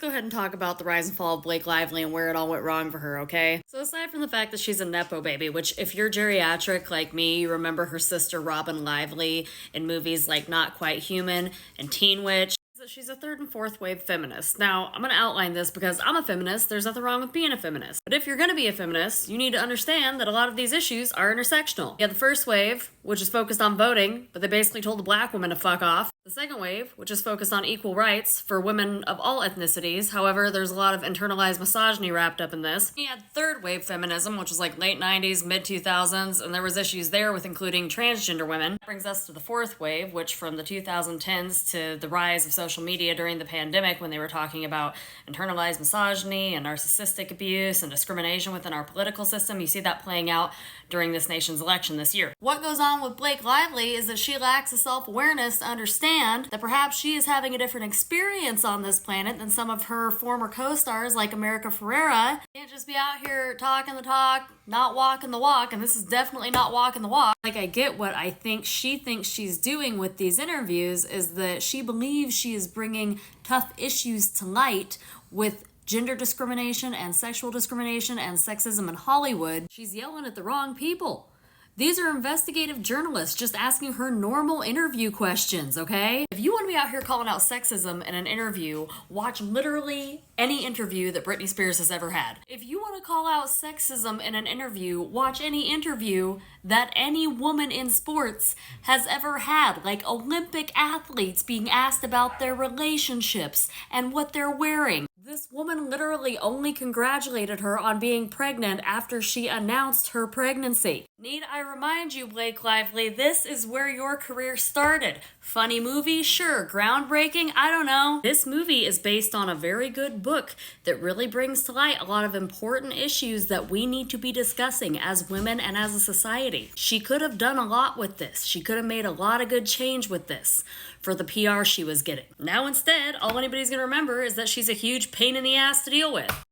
go ahead and talk about the rise and fall of Blake Lively and where it all went wrong for her, okay? So aside from the fact that she's a Nepo baby, which if you're geriatric like me, you remember her sister Robin Lively in movies like Not Quite Human and Teen Witch. She's a third and fourth wave feminist. Now, I'm going to outline this because I'm a feminist. There's nothing wrong with being a feminist. But if you're going to be a feminist, you need to understand that a lot of these issues are intersectional. You have the first wave, which is focused on voting, but they basically told the black women to fuck off. The second wave, which is focused on equal rights for women of all ethnicities. However, there's a lot of internalized misogyny wrapped up in this. You had third wave feminism, which was like late 90s, mid 2000s, and there was issues there with including transgender women. That brings us to the fourth wave, which from the 2010s to the rise of social media during the pandemic, when they were talking about internalized misogyny and narcissistic abuse and discrimination within our political system. You see that playing out during this nation's election this year. What goes on with Blake Lively is that she lacks the self-awareness to understand that perhaps she is having a different experience on this planet than some of her former co-stars like America Ferrera. You can't just be out here talking the talk, not walking the walk, and this is definitely not walking the walk. Like, I get what I think she thinks she's doing with these interviews is that she believes she is bringing tough issues to light with gender discrimination and sexual discrimination and sexism in Hollywood. She's yelling at the wrong people. These are investigative journalists just asking her normal interview questions, okay? If you want to be out here calling out sexism in an interview, watch literally any interview that Britney Spears has ever had. If you want to call out sexism in an interview, watch any interview that any woman in sports has ever had, like Olympic athletes being asked about their relationships and what they're wearing. This woman literally only congratulated her on being pregnant after she announced her pregnancy. Need I remind you, Blake Lively, this is where your career started. Funny movie? Sure. Groundbreaking? I don't know. This movie is based on a very good book that really brings to light a lot of important issues that we need to be discussing as women and as a society. She could have done a lot with this. She could have made a lot of good change with this for the PR she was getting. Now instead, all anybody's gonna remember is that she's a huge pain in the ass to deal with.